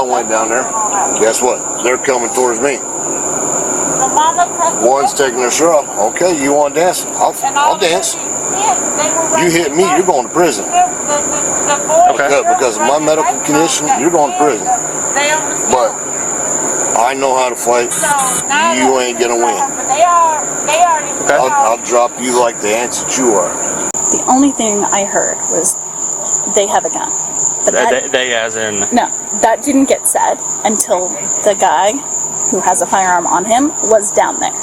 went down there. Guess what? They're coming towards me. One's taking their shirt off. Okay, you want to dance? I'll dance. You hit me, you're going to prison. Okay. Because of my medical condition, you're going to prison. But I know how to fight. You ain't gonna win. I'll drop you like the ants that you are. The only thing I heard was they have a gun. But They as in... No, that didn't get said until the guy who has a firearm on him was down there.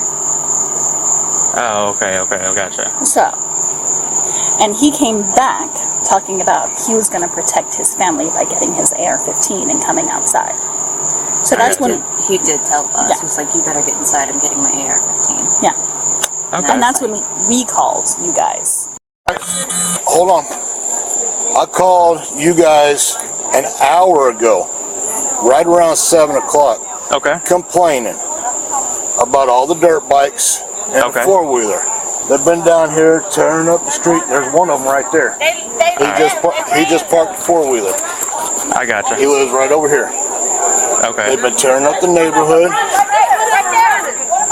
Oh, okay, I gotcha. So, and he came back talking about he was going to protect his family by getting his AR-15 and coming outside. So that's when... He did tell us. Yeah. He was like, you better get inside, I'm getting my AR-15. Yeah. Okay. And that's when we called you guys. Hold on. I called you guys an hour ago, right around 7 o'clock. Okay. Complaining about all the dirt bikes and the four-wheeler. They've been down here tearing up the street. There's one of them right there. He just parked the four-wheeler. I gotcha. He lives right over here. Okay. They've been tearing up the neighborhood.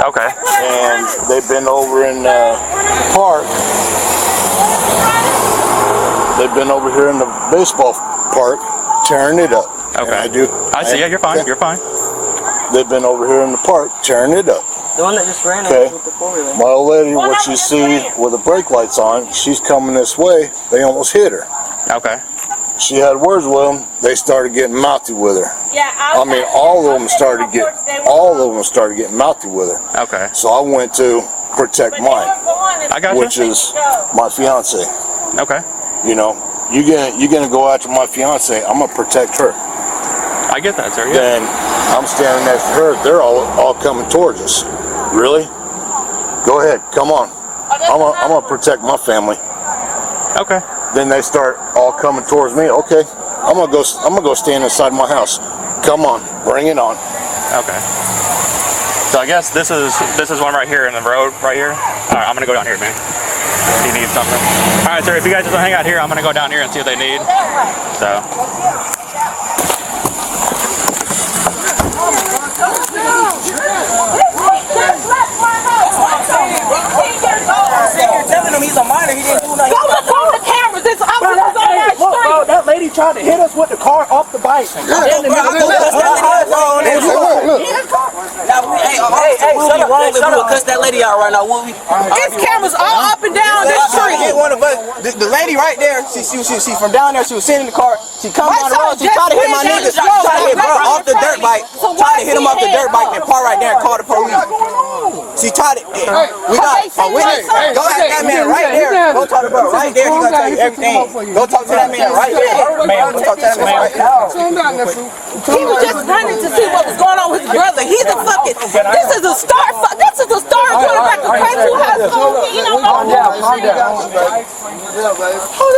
Okay. And they've been over in the park. They've been over here in the baseball park tearing it up. Okay. I see. Yeah, you're fine. You're fine. They've been over here in the park tearing it up. The one that just ran out with the four-wheeler. My old lady, what you see with the brake lights on, she's coming this way. They almost hit her. Okay. She had words with them. They started getting mouthy with her. Yeah, I mean, all of them started getting mouthy with her. Okay. So I went to protect mine, I gotcha. which is my fiance. Okay. You know, you're gonna go after my fiance. I'm gonna protect her. I get that, sir. Yeah. Then I'm standing next to her. They're all coming towards us. Really? Go ahead. Come on. I'm gonna protect my family. Okay. Then they start all coming towards me. Okay. I'm gonna go stand inside my house. Come on. Bring it on. Okay. So I guess this is one right here in the road right here. All right, I'm gonna go down here, man. If you need something. All right, sir. If you guys just hang out here, I'm gonna go down here and see what they need. So. Telling him he's a minor, he didn't do nothing. Go look on the cameras. It's officers on that street. That lady tried to hit us with the car off the bike. Hey, shut up. Cuss that lady out right now. It's cameras all up and down this street. Hit one of us. The lady right there, she from down there, she was sitting in the car. She come down the road, she tried to hit my nigga. She tried to hit bro off the dirt bike. Tried to hit him off the dirt bike and park right there and call the police. She tried it. We got a witness. Go ask that man right there. Go talk to bro right there. He gonna tell you everything. Go talk to that man right there. Man, go talk to that man right now. He was just running to see what was going on with his brother. He's a fucking. This is a star quarterback of Crestview High School. He don't know. Calm down.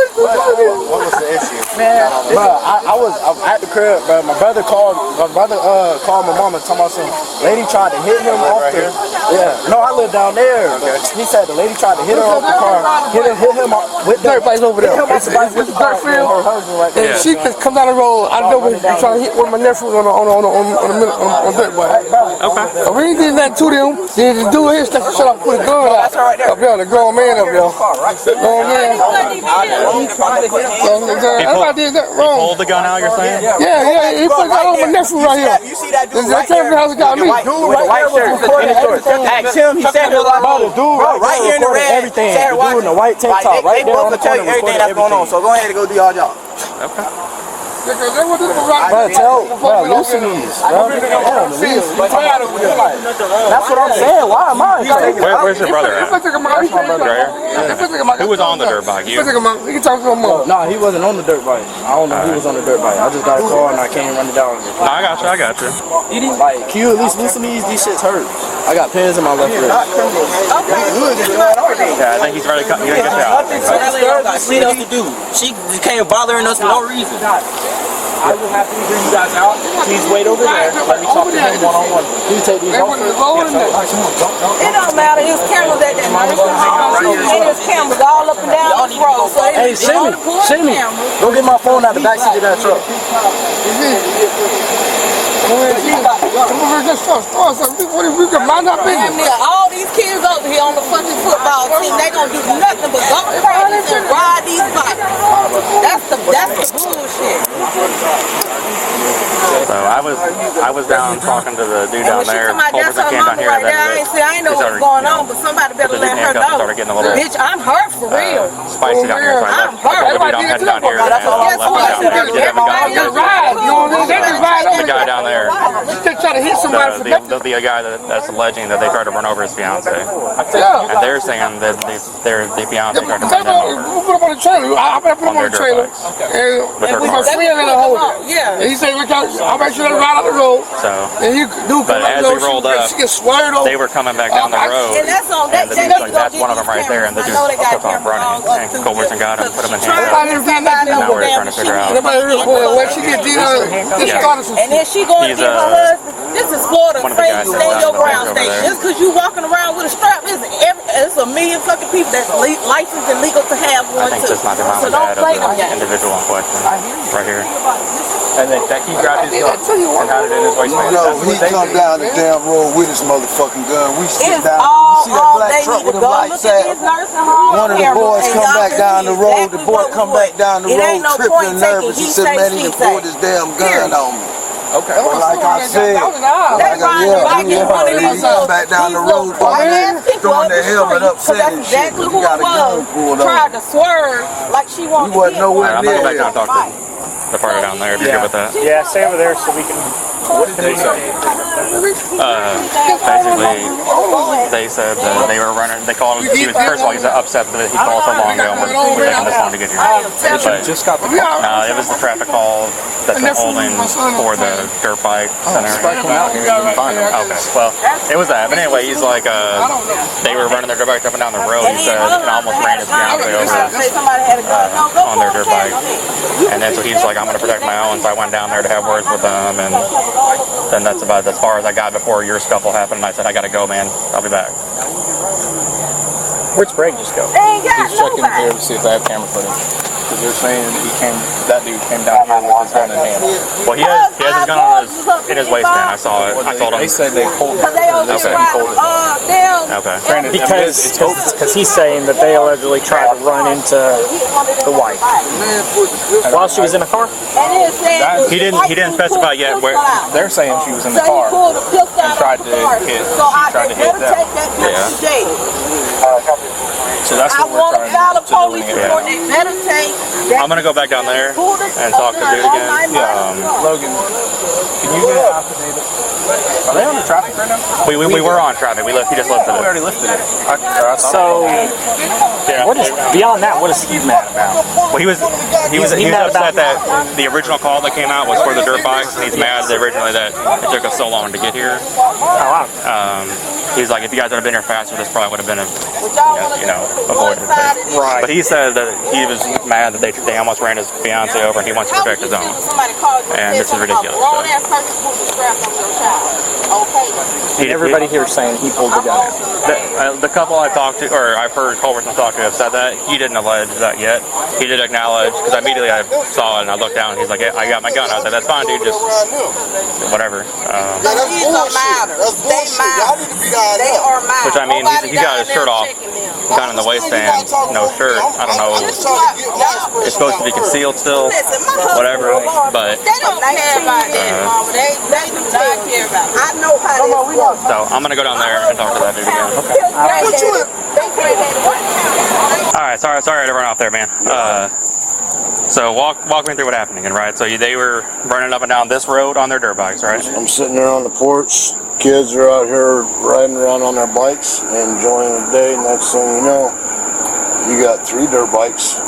What was the issue? Man, bro, I was at the crib, bro. My brother called my mama, talking about some lady tried to hit him off the. Yeah, no, I live down there. Okay. He said the lady tried to hit him off the car, hit him with the everybody's over there. It's Crestview. her husband right there. And she just come down the road. I know when she trying to hit one of my nephews on the dirt bike. Okay. We ain't did that to them. They just do his stuff. Shut up, put a gun out. Up there, the grown man up there. Grown man. I did that He wrong. pulled the gun out, you're saying? Yeah, he put that on my nephew right here. You see that dude That came from the house and got me. Dude with the white shirt. Ask him. He said about the dude right here in the red. Everything. The dude in the white tank top right there on the tell you corner. everything that's going on. So go ahead and go do y'all job. Okay. Bro, loosen these. That's what I'm saying. Why am I? Where's your brother at? That's my brother right here. Who was on the dirt bike? You? You can talk to him more. No, he wasn't on the dirt bike. I don't know who was on the dirt bike. I just got a call and I came running down. No, I got you. Like, can you at least listen to these? These shits hurt. I got pins in my left wrist. Yeah, I think he's ready to get you out. She else to do. She came bothering us for no reason. I will happily bring you guys out. Please wait over there. Let me talk to him one-on-one. Please take these off. It don't matter. His cameras at that nursing home. And his cameras all up and down the road. So hey, send me. Go get my phone out the backseat of that truck. just start something. What if we can mind our business? Damn near all these kids over here on the fucking football team, they gonna do nothing but go practice and ride these bikes. That's the bullshit. So I was down talking to the dude down there. That's her mama right there. I ain't know what's going on, but somebody better let her know. Bitch, I'm hurt for real. Spicy down here, so I I'm hurt. told the dude I'm heading down here. The guy down there. They try to hit somebody for nothing. The guy that's alleging that they tried to run over his fiance. Yeah. And they're saying that the fiance tried to run them over. Put him on the trailer. I put him on the trailer. And with my friend in the hole. Yeah. And he said, look out, I'll make sure they ride out the road. So, and he do but as we rolled up, she gets swerved over. they were coming back down the road. And that's on And the dude's like, that's one of them right there. And the dude took off running. And Culbertson got him, put him in handcuffs. And now we're trying to figure out. When she get beat up, and then she going to get her husband. This is Florida. Friends, stand your ground state. Just because you walking around with a strap, it's a million fucking people that's licensed and legal to have one I think too. this might be mom So and don't dad play of them the games. individual in question. Right here. And then he grabbed his gun and had it in his waistband. No, he come down the damn road with his motherfucking gun. We sit It's down. all You see that black truck with them lights at? One of the boys come back down the road. The boy come back down the road tripping nervous. He said, man, he done pulled his damn gun on me. Okay. But like I said, he come back down the road throwing the helmet upset and shit. Exactly He who got a it gun was. pulled on. Tried to swerve like she wanted He wasn't to. nowhere I'm going to go near back down him. and talk to the party down there if you're good with that. Yeah, stay over there so we can. What did they say? Basically, they said that they were running. They called him. First of all, he's upset that he called so long ago and we're taking this long to get here. But Just got the no, it was the traffic call that's been holding for the dirt bike center. Okay, well, it was that. But anyway, he's like, they were running their dirt bike up and down the road. He said, and almost ran his fiance over on their dirt bike. And then so he's like, I'm going to protect my own. So I went down there to have words with them, and then that's about as far as I got before your scuffle happened. And I said, I got to go, man. I'll be back. Where'd Sprague just go? He's checking here to see if they have camera footage. Because they're saying that dude came down here with his gun in hand. Well, he has his gun in his waistband. I saw it. I told him. They said they pulled it. Okay. Okay. Because he's saying that they allegedly tried to run into the wife while she was in a car. He didn't specify yet where. They're saying she was in the car and tried to hit. She tried to hit them. So that's what we're trying to delineate. I'm gonna go back down there and talk to the dude again. Logan, can you get an affidavit? Are they on the traffic right now? We were on traffic. He just lifted We it. already lifted it. So, what is beyond that? What is he mad about? Well, he was upset that the original call that came out was for the dirt bikes, and he's mad that originally that it took us so long to get here. He's like, if you guys would have been here faster, this probably would have been avoided. Right. But he said that he was mad that they almost ran his fiance over, and he wants to protect his own. And this is ridiculous. And everybody here is saying he pulled the gun out. The couple I talked to, or I've heard Culbertson talk to, have said that. He didn't allege that yet. He did acknowledge, because immediately I saw it and I looked down. He's like, yeah, I got my gun. I was like, that's fine, dude. Just whatever. Which I mean, he got his shirt off, gun in the waistband, no shirt. I don't know. It's supposed to be concealed still, whatever. But so I'm gonna go down there and talk to that dude again. All right, sorry to run off there, man. So walk me through what happened again, right? So they were running up and down this road on their dirt bikes, right? I'm sitting there on the porch. Kids are out here riding around on their bikes and enjoying the day. Next thing you know, you got 3 dirt bikes,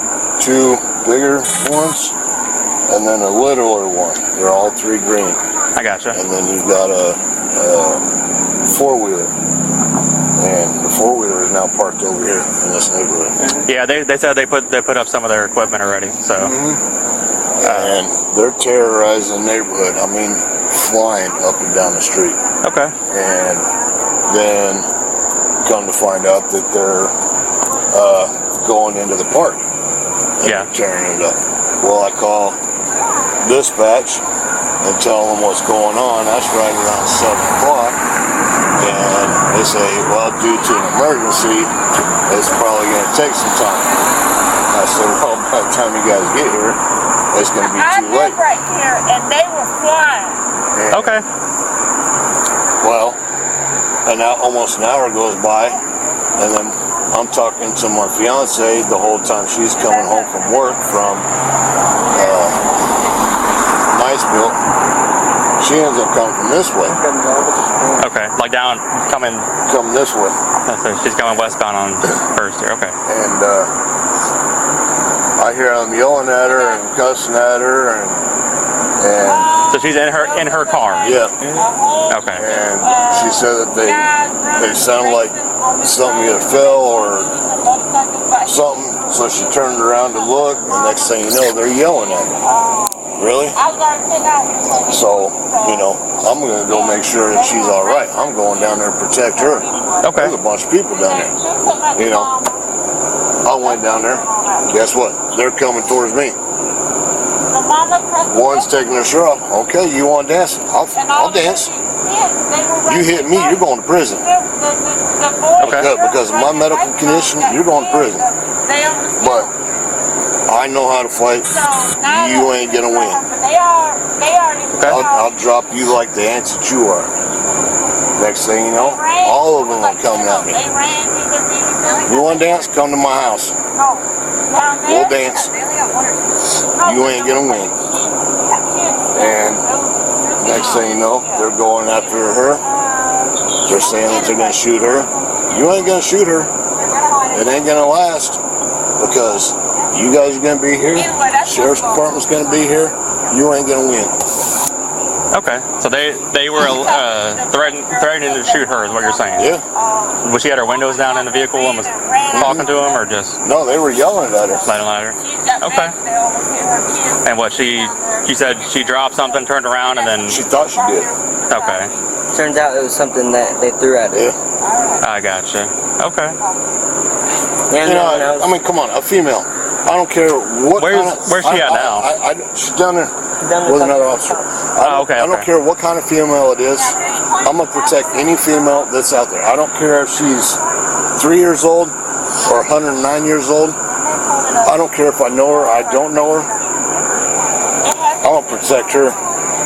2 bigger ones, and then a littler one. They're all 3 green. I gotcha. And then you've got a 4-wheeler. And the 4-wheeler is now parked over here in this neighborhood. Yeah, they said they put up some of their equipment already. So. And they're terrorizing the neighborhood. I mean, flying up and down the street. Okay. And then come to find out that they're going into the park. And tearing it up. Well, I call dispatch. and tell them what's going on. That's right around 7 o'clock. And they say, well, due to an emergency, it's probably going to take some time. I said, well, by the time you guys get here, it's going to be too late. I live right here, and they were flying. And, Okay. well, and now almost an hour goes by, and then I'm talking to my fiance the whole time she's coming home from work from Niceville. She ends up coming from this way. Okay. Like down, coming this way. So she's going westbound on First here. Okay. And I hear them yelling at her and cussing at her, and So she's in her car. yeah. Okay. And she said that they sound like something either fell or something. So she turned around to look, and next thing you know, they're yelling at her. Really? So, you know, I'm going to go make sure that she's all right. I'm going down there to protect her. Okay. There's a bunch of people down there. You know, I went down there. Guess what? They're coming towards me. One's taking their shirt off. Okay, you want to dance? I'll dance. You hit me, you're going to prison. Okay. Because of my medical condition, you're going to prison. But I know how to fight. You ain't gonna win. I'll drop you like the ants that you are. Next thing you know, all of them are coming at me. You want to dance? Come to my house. We'll dance. You ain't gonna win. And next thing you know, they're going after her. They're saying that they're gonna shoot her. You ain't gonna shoot her. It ain't gonna last, because you guys are gonna be here. Sheriff's Department's gonna be here. You ain't gonna win. Okay. So they were threatening to shoot her, is what you're saying? Yeah. Was she had her windows down in the vehicle and was talking to him, or just? No, they were yelling at her. Yelling at her. Okay. And what she said she dropped something, turned around, and then She thought she did. Okay. Turns out it was something that they threw at her. Yeah. I gotcha. Okay. Yeah, You no one know, knows. I mean, come on, a female. I don't care what. Where's she at now? She's down there Down with the- another officer. Okay. I don't care what kind of female it is. I'm gonna protect any female that's out there. I don't care if she's 3 years old or 109 years old. I don't care if I know her, I don't know her. I'm gonna protect her.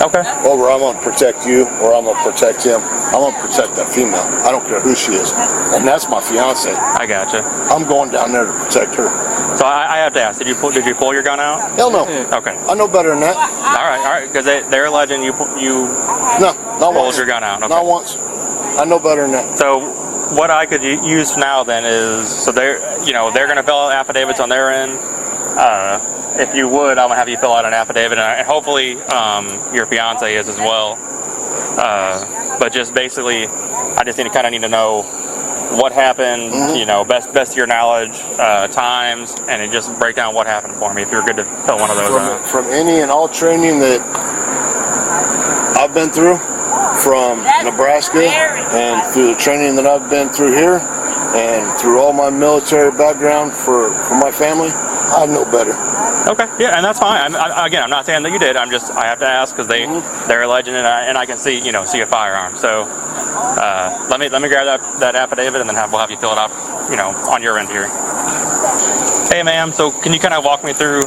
Okay. Over, I'm gonna protect you, or I'm gonna protect him. I'm gonna protect that female. I don't care who she is, and that's my fiance. I gotcha. I'm going down there to protect her. So I have to ask, did you pull your gun out? Hell no. Okay. I know better than that. All right. Because they're alleging you No, not pulled once. your gun out. Okay. Not once. I know better than that. So what I could use now then is, so they're going to fill out affidavits on their end. If you would, I'm gonna have you fill out an affidavit, and hopefully your fiance is as well. But just basically, I just need to know what happened. Mm-hmm. Best to your knowledge, times, and then just break down what happened for me. If you're good to fill one of those out. From any and all training that I've been through, from Nebraska, and through the training that I've been through here, and through all my military background for my family, I know better. Okay, yeah, and that's fine. I'm not saying that you did. I have to ask because they're alleging it, and I can see a firearm. So let me grab that affidavit, and then we'll have you fill it out, on your end here. Hey, ma'am. So can you kind of walk me through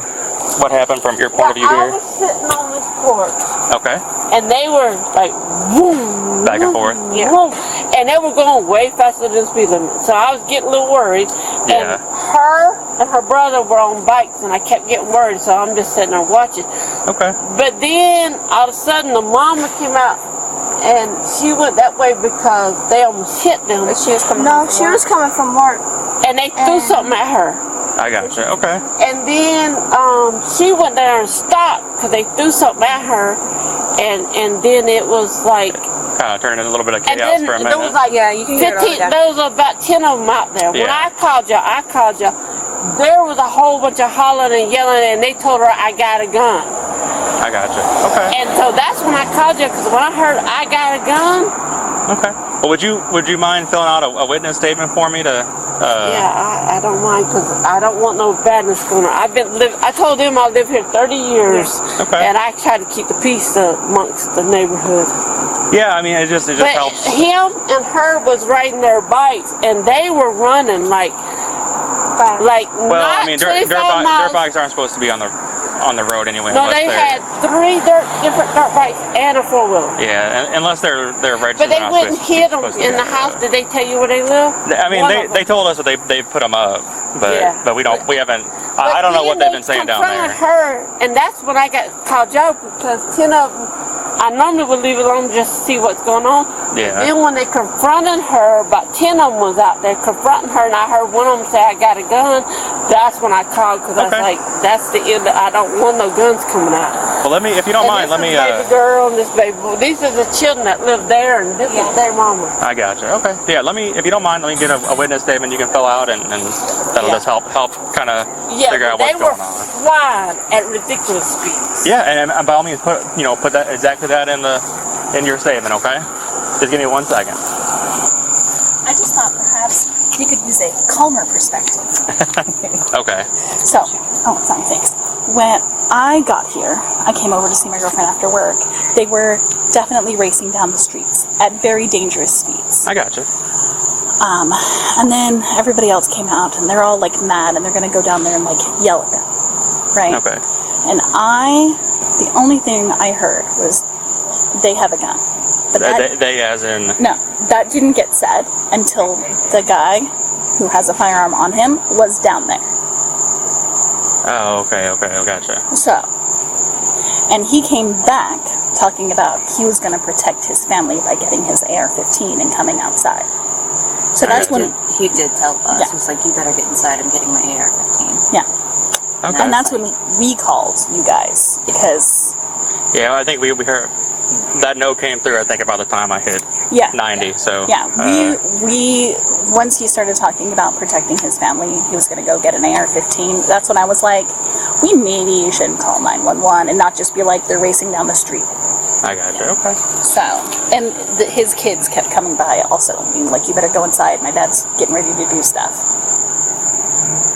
what happened from your point of view I here? was sitting on this porch, Okay. and they were like, boom, Back and forth. yeah, boom, and they were going way faster than the speed limit. So I was getting a little worried. Yeah. And her and her brother were on bikes, and I kept getting worried. So I'm just sitting there watching. Okay. But then all of a sudden, the mama came out, and she went that way because they almost hit them. She was coming. No, she was coming from work. And they threw something at her. I gotcha. Okay. And then she went there and stopped because they threw something at her, and then it was like. Kind of turned into a little bit of And chaos then for a there minute. was like you can hear it all 15. the time. There was about 10 of them out there. When Yeah. I called you. There was a whole bunch of hollering and yelling, and they told her I got a gun. I gotcha. Okay. And so that's when I called you, because when I heard I got a gun. Okay. Well, would you mind filling out a witness statement for me to? Yeah, I don't mind because I don't want no badness going on. I told them I live here 30 years, and I try to keep the peace amongst the neighborhood. Yeah, I mean, it just but helps. Him and her was riding their bikes, and they were running like. Well, I mean, dirt miles. bikes aren't supposed to be on the road anyway. No, they had 3 different dirt bikes and a 4-wheeler. Yeah, unless they're registered. But they wouldn't hit them in the house. Did they tell you where they live? I mean, they told us that they put them up, but we haven't. I don't know what they've been saying down there. Her, and that's when I got called Joe because 10 of them. I normally would leave it alone just to see what's going on. Yeah. Then when they confronted her, about 10 of them was out there confronting her, and I heard one of them say, "I got a gun." That's when I called because I was like, "That's the end. I don't want no guns coming out." Well, if you don't mind, let me. Baby girl and this baby boy. These are the children that live there, and this is their mama. I gotcha. Okay. Yeah. If you don't mind, let me get a witness statement you can fill out, and that'll just help kind of figure out what's going on. They were flying at ridiculous speeds. Yeah, and by all means, put that exactly that in your statement, okay? Just give me 1 second. I just thought perhaps you could use a calmer perspective. Okay. So, sorry, thanks. When I got here, I came over to see my girlfriend after work. They were definitely racing down the streets at very dangerous speeds. I gotcha. And then everybody else came out, and they're all like mad, and they're gonna go down there and like yell at them, right? Okay. And the only thing I heard was they have a gun. But they as in... No, that didn't get said until the guy who has a firearm on him was down there. Oh, okay, gotcha. So, and he came back talking about he was going to protect his family by getting his AR-15 and coming outside. So that's when... He did tell us. He was like, "You better get inside. I'm getting my AR-15. Yeah. Okay. And that's when we called you guys, because... Yeah, I think we heard... That note came through, I think, about the time I hit 90, so... Yeah, we once he started talking about protecting his family, he was going to go get an AR-15, that's when I was like, we maybe shouldn't call 911 and not just be like, they're racing down the street. I gotcha, okay. So, and his kids kept coming by also, being like, you better go inside, my dad's getting ready to do stuff.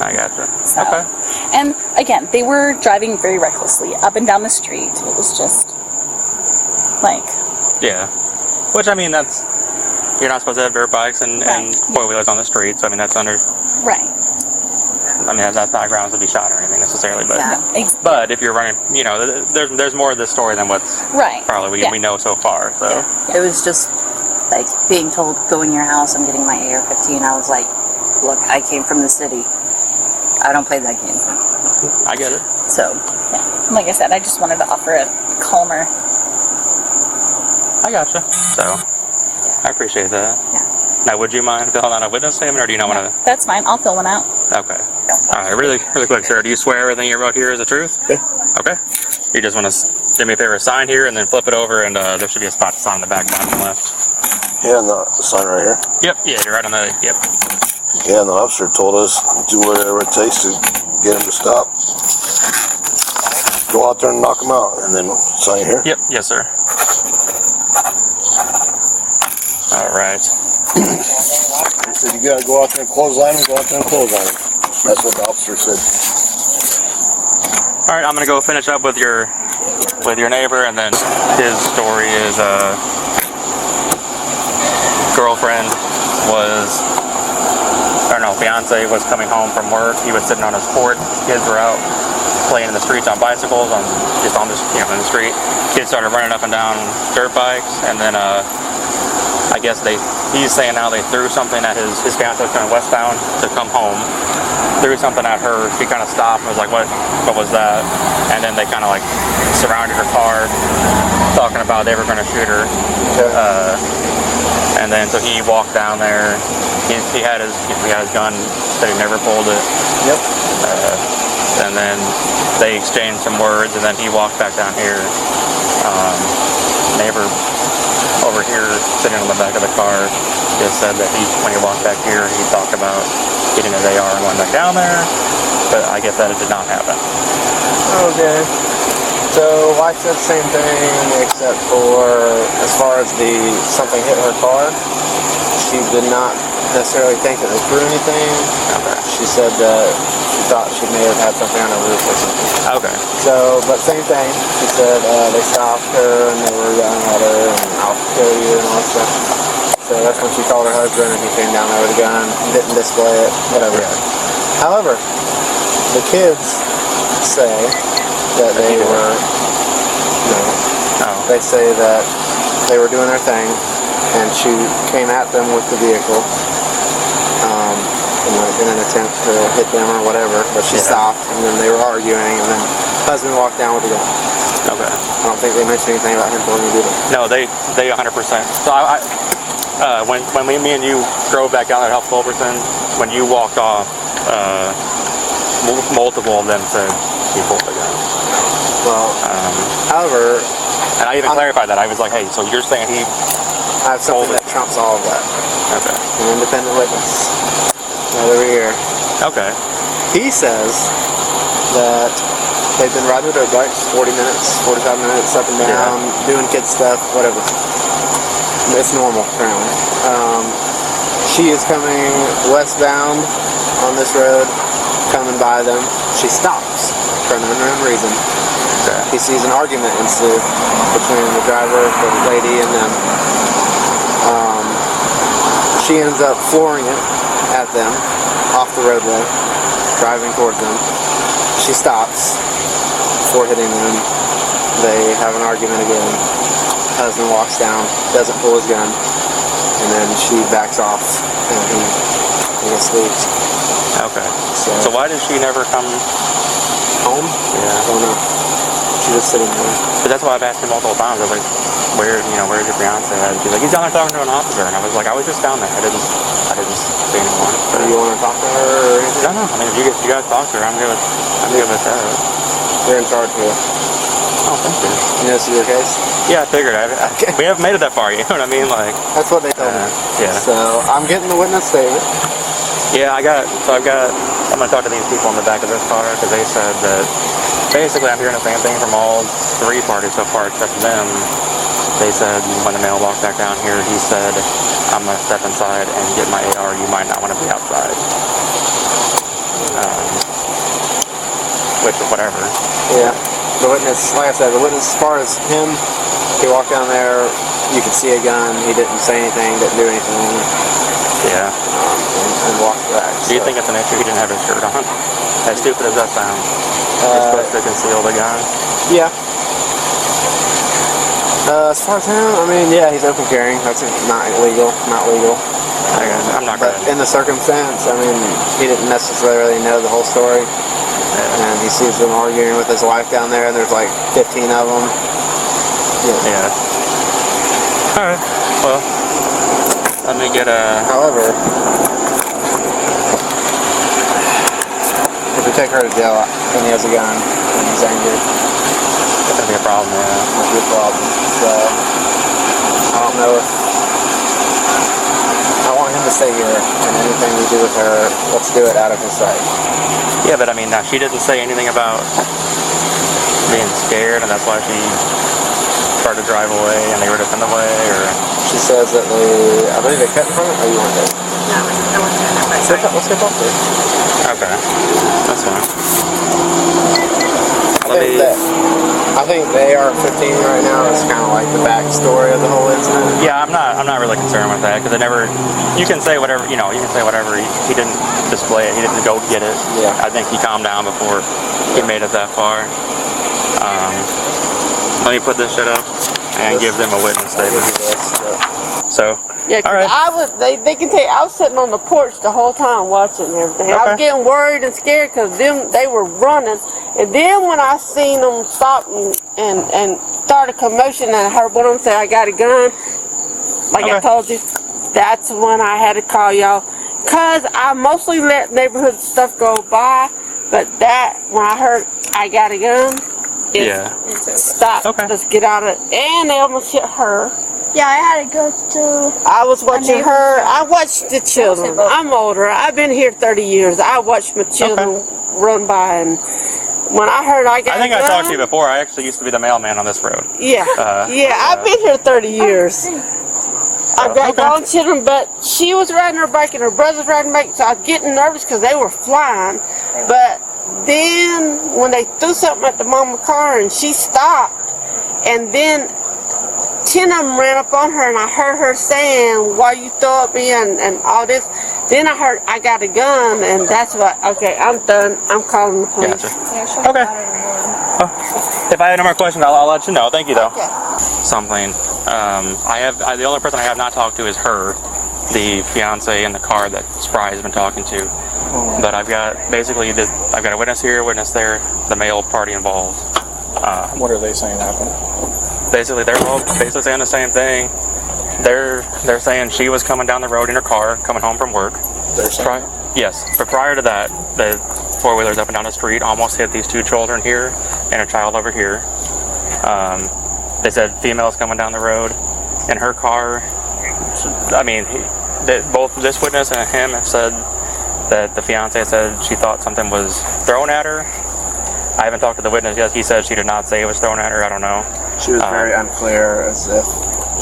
I gotcha, so, okay. And again, they were driving very recklessly up and down the street. It was just... like, yeah, which I mean, you're not supposed to have dirt bikes and 4-wheelers on the street, so I mean that's under I mean that's not grounds to be shot or anything necessarily, but but if you're running, there's more of this story than what's probably we know so far. So it was just like being told, "Go in your house. I'm getting my AR-15." I was like, "Look, I came from the city. I don't play that game." I get it. So like I said, I just wanted to offer a calmer. I gotcha. So, I appreciate that. Yeah. Now, would you mind filling out a witness statement, or do you not want to? That's fine. I'll fill one out. Okay. All right. Really quick, sir. Do you swear everything you wrote here is the truth? Yeah. Okay. You just want to do me a favor, sign here, and then flip it over, and there should be a spot to sign on the back, bottom left. Yeah, and the sign right here. Yep. Yeah, you're right on the. Yep. Yeah, and the officer told us do whatever it takes to get him to stop. Go out there and knock him out, and then sign here. Yep. Yes, sir. All right. He said you gotta go out there and clothesline him. Go out there and clothesline him. That's what the officer said. All right, I'm gonna go finish up with your neighbor, and then his story is fiance was coming home from work. He was sitting on his porch. His kids were out playing in the streets on bicycles, in the street. Kids started running up and down dirt bikes, and then I guess he's saying now they threw something at his fiance was coming westbound to come home. Threw something at her. She kind of stopped and was like, what was that? And then they kind of like surrounded her car, talking about they were going to shoot her. And then so he walked down there. He had his gun, said he never pulled it. Yep. And then they exchanged some words, and then he walked back down here. Neighbor over here sitting on the back of the car just said that when he walked back here, he talked about getting his AR and going back down there, but I guess that it did not happen. Okay. So wife said the same thing, except for as far as something hit her car, she did not necessarily think that they threw anything. She said that she thought she may have had something on her roof or something. Okay. So, but same thing. She said they stopped her and they were yelling at her and I'll kill you and all that stuff. So that's when she called her husband and he came down there with a gun, didn't display it, whatever. However, the kids say that they were, they say that they were doing their thing and she came at them with the vehicle in an attempt to hit them or whatever, but she stopped and then they were arguing and then husband walked down with the gun. Okay. I don't think they mentioned anything about him pulling you, do they? No, they 100%. So when me and you drove back down there to help Fulberson, when you walked off, multiple of them said he pulled the gun. Well, however, and I even clarified that. I was like, hey, so you're saying he I have something that trumps all of that. Okay. An independent witness. Right over here. Okay. He says that they've been riding their dirt bikes 40 minutes, 45 minutes, up and down, doing kid stuff, whatever. It's normal, apparently. She is coming westbound on this road, coming by them. She stops for an unknown reason. Okay. He sees an argument ensue between the driver, the lady, and them. She ends up flooring it at them off the roadway, driving towards them. She stops before hitting them. They have an argument again. Husband walks down, doesn't pull his gun, and then she backs off and he just leaves. Okay. So why did she never come home? Yeah. I don't know. She was sitting there. But that's why I've asked him multiple times. I was like, where's your fiance at? He's like, he's down there talking to an officer. And I was like, I was just down there. I didn't see anyone. So you want to talk to her or anything? No. I mean, if you guys talk to her, I'm good with that. You're in charge here. Oh, thank you. You know, this is your case? Yeah, I figured. We haven't made it that far. You know what I mean? Like. That's what they told me. Yeah. So I'm getting the witness statement. Yeah, I'm gonna talk to these people in the back of this car because they said that basically I'm hearing the same thing from all three parties so far except them. They said when the male walked back down here, he said, I'm gonna step inside and get my AR. You might not want to be outside. Which, whatever. Yeah. The witness, like I said, as far as him, he walked down there, you could see a gun, he didn't say anything, didn't do anything. Yeah. And walked back. Do you think it's an issue he didn't have his shirt on? As stupid as that sounds. You're supposed to conceal the gun? Yeah. As far as him, I mean, yeah, he's open carrying. That's not illegal, not legal. I'm not But in the circumstance, I mean, he didn't necessarily know the whole story. And he sees them arguing with his wife down there, and there's like 15 of them. Yeah. Alright, well, let me get a... However, if we take her to jail and he has a gun and he's angry, that's gonna be a problem, yeah. That's a problem. So, I don't know if... I want him to stay here, and anything we do with her, let's do it out of his sight. Yeah, but I mean, she didn't say anything about being scared, and that's why she started to drive away, and they were just in the way, or... She says that I believe they cut in front of her, or you weren't there? No, I wasn't there. Let's go talk to her. Okay, that's fine. I think the AR-15 right now is kind of like the backstory of the whole incident. Yeah, I'm not really concerned with that because you can say whatever, you can say whatever. He didn't display it. He didn't go get it. Yeah. I think he calmed down before he made it that far. Let me put this shit up and give them a witness statement. So. Yeah, cause they can tell you, I was sitting on the porch the whole time watching everything. I was getting worried and scared because they were running. And then when I seen them stop and start a commotion and I heard one of them say, I got a gun, like I told you, that's when I had to call y'all. Because I mostly let neighborhood stuff go by, but when I heard I got a gun, stop, let's get out of it. And they almost hit her. Yeah, I had to go to... I was watching her. I watched the children. I'm older. I've been here 30 years. I watched my children run by and when I heard I got I think a I gun, talked to you before. I actually used to be the mailman on this road. Yeah, I've been here 30 years. I've got grown children, but she was riding her bike and her brother's riding bike, so I was getting nervous because they were flying. But then when they threw something at the mama car and she stopped, and then 10 of them ran up on her, and I heard her saying, "Why you throw at me?" and all this. Then I heard I got a gun, and that's what. Okay, I'm done. I'm calling the police. Gotcha. Okay. If I had no more questions, I'll let you know. Thank you, though. Okay. Something. The only person I have not talked to is her, the fiance in the car that Spry has been talking to. But I've got basically I've got a witness here, a witness there, the male party involved. What are they saying happened? Basically, they're all basically saying the same thing. They're saying she was coming down the road in her car, coming home from work. They're saying? Yes, but prior to that, the four-wheelers up and down the street almost hit these two children here and a child over here. They said females coming down the road in her car. I mean, both this witness and him have said that the fiance said she thought something was thrown at her. I haven't talked to the witness yet. He said she did not say it was thrown at her. I don't know. She was very unclear, as if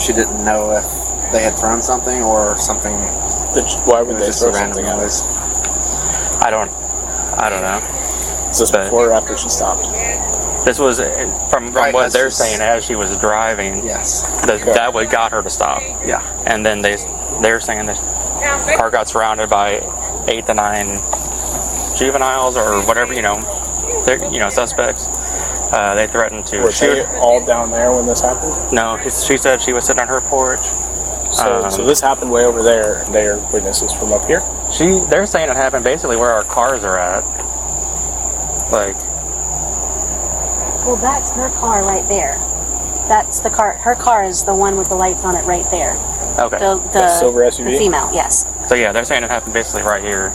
she didn't know if they had thrown something or something. Why would they throw something at her? I don't know. Is this before or after she stopped? This was from what they're saying as she was driving. Yes. That what got her to stop. Yeah. And then they're saying that the car got surrounded by 8 to 9 juveniles or whatever, suspects. They threatened to shoot. Were they all down there when this happened? No, she said she was sitting on her porch. So this happened way over there, and they are witnesses from up here? They're saying it happened basically where our cars are at. Well, that's her car right there. That's the car. Her car is the one with the lights on it right there. Okay. The silver SUV? The female, yes. So yeah, they're saying it happened basically right here.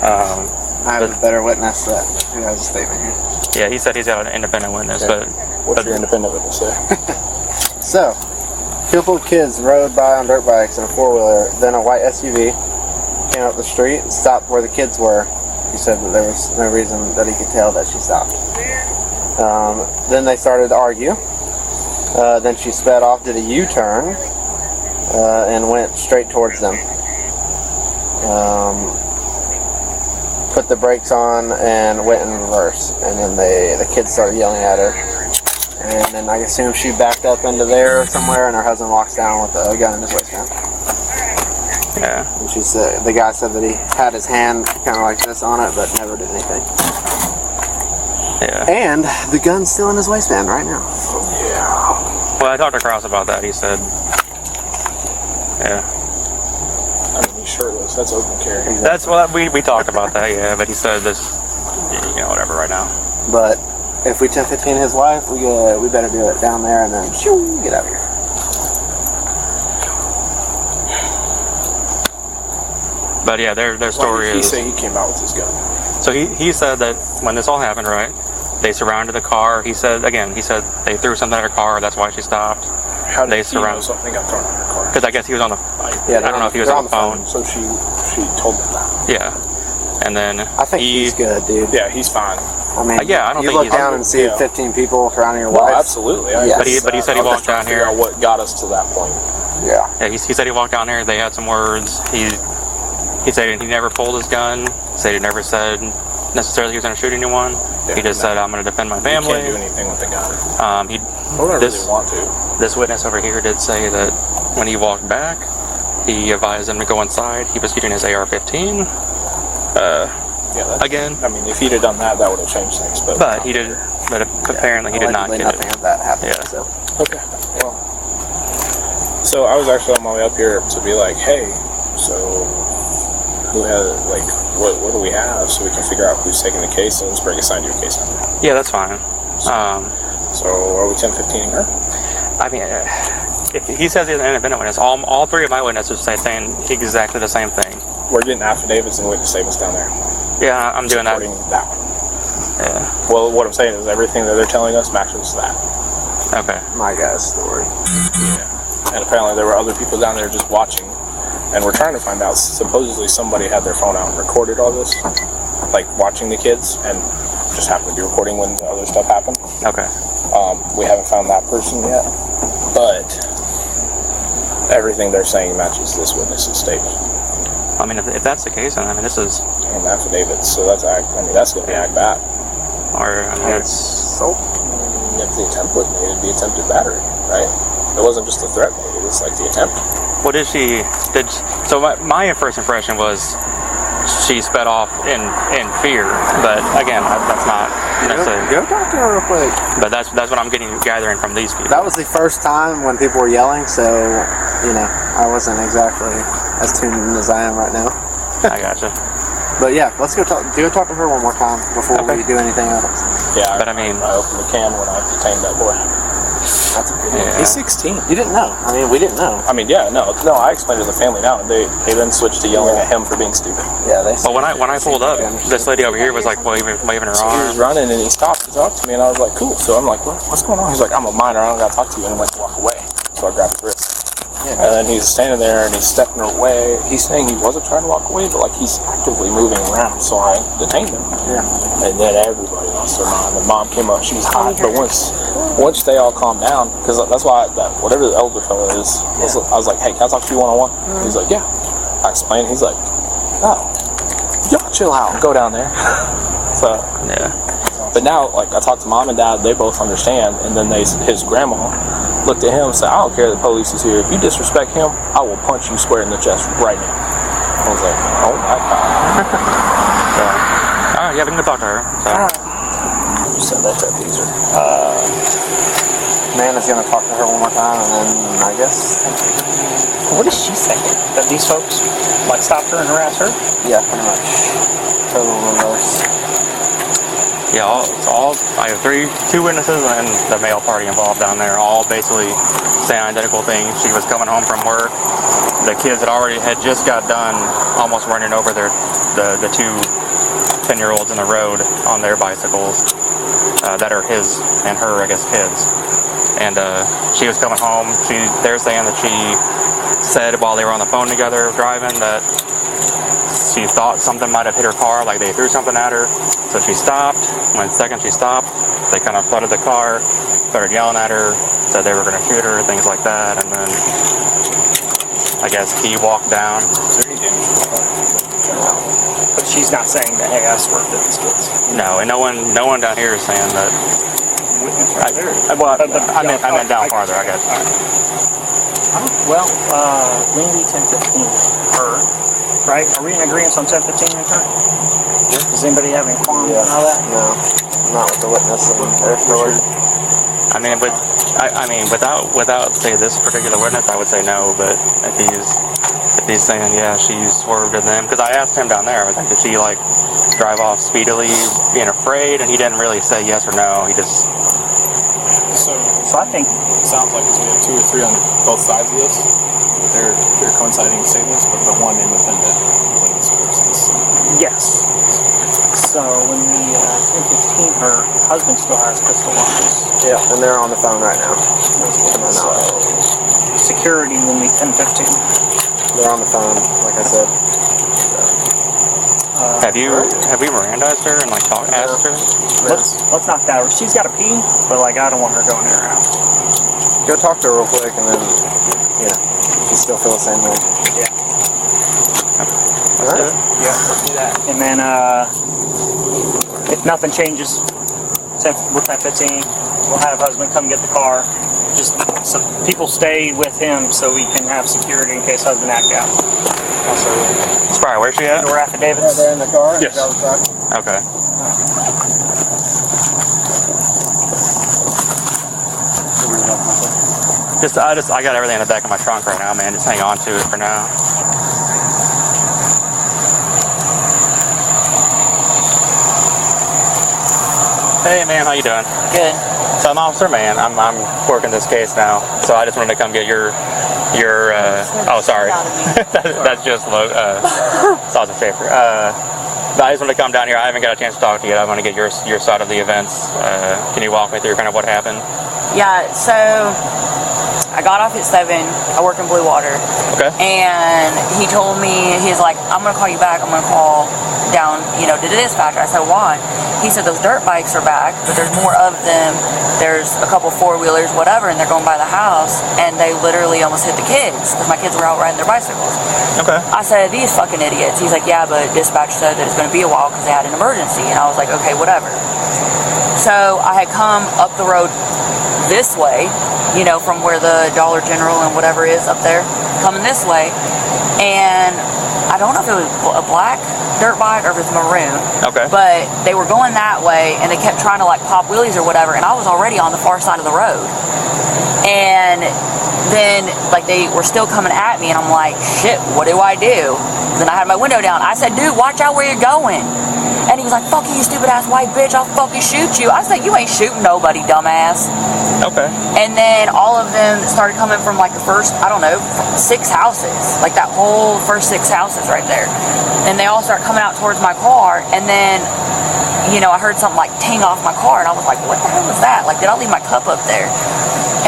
I have a better witness who has a statement here. Yeah, he said he's got an independent witness, Okay. What's your independent witness say? So, a couple of kids rode by on dirt bikes in a four-wheeler, then a white SUV came up the street and stopped where the kids were. He said that there was no reason that he could tell that she stopped. Then they started to argue. Then she sped off, did a U-turn, and went straight towards them. Put the brakes on and went in reverse. And then the kids started yelling at her. And then I assume she backed up into there somewhere, and her husband walks down with a gun in his waistband. Yeah. And she said the guy said that he had his hand kind of like this on it, but never did anything. Yeah. And the gun's still in his waistband right now. Yeah. Well, I talked to Krause about that. He said, yeah. I mean, he's shirtless. That's open carry. Exactly. That's what we talked about that. Yeah, but he said this, whatever right now. But if we 10-15 his wife, we better do it down there and then shoo, get out of here. But yeah, their story is. He say he came out with his gun. So he said that when this all happened, right? They surrounded the car. He said they threw something at her car. That's why she stopped. How did he know something got thrown at her car? Because I guess he was on the. Yeah, I don't know if he was on the phone. So she told them that. Yeah, and then I think he's good, dude. Yeah, he's fine. I mean, yeah, I don't you think look down and see 15 people surrounding your well, wife. absolutely. Yes. But he said he walked down here. What got us to that point? Yeah. Yeah, he said he walked down here. They had some words. He said he never pulled his gun. He said he never said necessarily he was going to shoot anyone. Yeah, he just said, "I'm going to defend my family." You can't do anything with the gun. Really want to. This witness over here did say that when he walked back, he advised him to go inside. He was using his AR-15. Again. I mean, if he'd have done that, that would have changed things. But he did. But apparently he did not get nothing it. of that happened. Yeah. So. Okay. Well. So I was actually on my way up here to be like, hey, so who has what do we have so we can figure out who's taking the case and let's bring a signed your case number. Yeah, that's fine. So are we 10-15ing her? I mean, if he says he's an independent witness, all three of my witnesses say saying exactly the same thing. We're getting affidavits and witness statements down there. Yeah, I'm doing that. That one. Yeah. Well, what I'm saying is everything that they're telling us matches that. Okay. My guy's story. Yeah. And apparently there were other people down there just watching. And we're trying to find out, supposedly somebody had their phone out and recorded all this, like watching the kids, and just happened to be recording when the other stuff happened. Okay. We haven't found that person yet, but everything they're saying matches this witness's statement. I mean, if that's the case, then I mean, this is an affidavit, so that's that's going to be ag bat. Or I mean, it's if the attempt was made, it'd be attempted battery, right? It wasn't just a threat made; it was like the attempt. What did she? So my first impression was she sped off in fear, but again, that's not necessarily. Go talk to her real quick. But that's what I'm gathering from these people. That was the first time when people were yelling, so I wasn't exactly as tuned in as I am right now. I gotcha. But yeah, let's go talk to her one more time before we do anything else. Yeah, but I mean, I opened the can when I detained that boy. That's a good He's 16. You didn't know. I mean, we didn't know. I mean, yeah, no. I explained to the family now, and they then switched to yelling at him for being stupid. Yeah, they. Well, when I pulled up, this lady over here was like waving her So he arm. was running, and he stopped to talk to me, and I was like, cool. So I'm like, what's going on? He's like, I'm a minor. I don't got to talk to you, and he went to walk away. So I grabbed his wrist. Yeah. And then he's standing there, and he's stepping away. He's saying he wasn't trying to walk away, but like he's actively moving around. So I detained him. Yeah. And then everybody lost their mind. The mom came up. She was hot, but once they all calmed down, because that's why whatever the elder fellow is, I was like, hey, can I talk to you one-on-one? He's like, yeah. I explained. He's like, oh, y'all chill out and go down there. So yeah. But now, like, I talked to mom and dad. They both understand. And then his grandma looked at him and said, I don't care the police is here. If you disrespect him, I will punch you square in the chest right now. I was like, oh my God. All right, yeah, we can go talk to her. So that's our teaser. Man is gonna talk to her one more time, and then I guess. What does she say? That these folks like stopped her and harassed her? Yeah, pretty much. Total reverse. Yeah, I have two witnesses and the male party involved down there, all basically saying identical things. She was coming home from work. The kids had just got done almost running over the two 10-year-olds in the road on their bicycles that are his and her, I guess, kids. And she was coming home. They're saying that she said while they were on the phone together driving that she thought something might have hit her car, like they threw something at her. So she stopped. When second she stopped, they kind of flooded the car, started yelling at her, said they were going to shoot her, things like that. And then I guess he walked down. But she's not saying that, hey, I swerved at these kids. No, and no one down here is saying that. I meant down farther, I guess. Well, Lindy 1015, her, right? Are we in agreement on 1015 and her? Does anybody have any qualms on all that? No, not with the witness and their story. I mean, without say this particular witness, I would say no. But if he's saying she swerved at them, because I asked him down there, I was like, did she like drive off speedily, being afraid? And he didn't really say yes or no. He just. So I think it sounds like we have 2 or 3 on both sides of this. They're coinciding to say this, but the one independent witness versus. yes. So when the 1015, her husband still has pistol launches. Yeah, and they're on the phone right now. So security will be 1015. They're on the phone, like I said. Have we Mirandized her and like asked her? Let's knock that over. She's got to pee, but like I don't want her going in her house. Go talk to her real quick, and then you still feel the same way. Yeah. All right. Yeah, let's do that. And then if nothing changes with that 15, we'll have husband come get the car. Just so people stay with him so we can have security in case husband act out. Spry, where's she at? Door affidavits. They're in the car. Yes. Okay. I got everything in the back of my trunk right now, man. Just hang on to it for now. Hey, man, how you doing? Good. So I'm Officer Man. I'm working this case now. So I just wanted to come get your oh, sorry. that's just Sergeant Schaefer. But I just wanted to come down here. I haven't got a chance to talk to you. I want to get your side of the events. Can you walk me through kind of what happened? Yeah, so I got off at 7. I work in Blue Water. Okay. And he told me, he's like, I'm going to call you back. I'm going to call down, you know, to the dispatcher. I said, why? He said, those dirt bikes are back, but there's more of them. There's a couple 4-wheelers, whatever, and they're going by the house, and they literally almost hit the kids, because my kids were out riding their bicycles. Okay. I said, these fucking idiots. He's like, yeah, but dispatch said that it's going to be a while because they had an emergency. And I was like, okay, whatever. So I had come up the road this way, you know, from where the Dollar General and whatever is up there, coming this way, and I don't know if it was a black dirt bike or if it's maroon. Okay. But they were going that way, and they kept trying to like pop wheelies or whatever, and I was already on the far side of the road. And then like they were still coming at me, and I'm like, shit, what do I do? Then I had my window down. I said, dude, watch out where you're going. And he was like, fuck you, you stupid ass white bitch, I'll fucking shoot you. I said, you ain't shooting nobody, dumbass. Okay. And then all of them started coming from like the first, I don't know, 6 houses. Like that whole first 6 houses right there. And they all start coming out towards my car. And then, you know, I heard something like ting off my car. And I was like, what the hell was that? Like, did I leave my cup up there?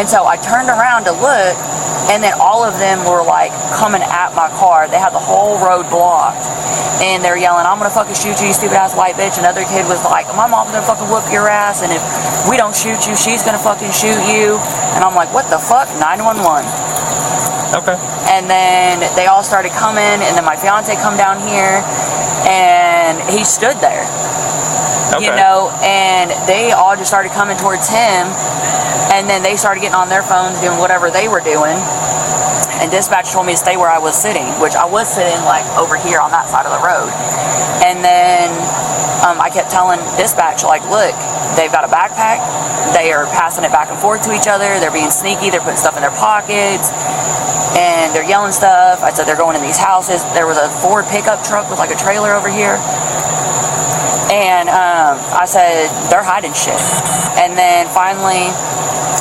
And so I turned around to look. And then all of them were like coming at my car. They had the whole road blocked. And they're yelling, I'm gonna fucking shoot you, you stupid ass white bitch. Another kid was like, my mom's gonna fucking whoop your ass, and if we don't shoot you, she's gonna fucking shoot you. And I'm like, what the fuck? 911. Okay. And then they all started coming, and then my fiance come down here, and he stood there. Okay. You know, and they all just started coming towards him, and then they started getting on their phones doing whatever they were doing. And dispatch told me to stay where I was sitting, which I was sitting like over here on that side of the road. And then I kept telling dispatch, like, look, they've got a backpack. They are passing it back and forth to each other. They're being sneaky. They're putting stuff in their pockets. And they're yelling stuff. I said they're going in these houses. There was a Ford pickup truck with like a trailer over here. And I said, they're hiding shit. And then finally,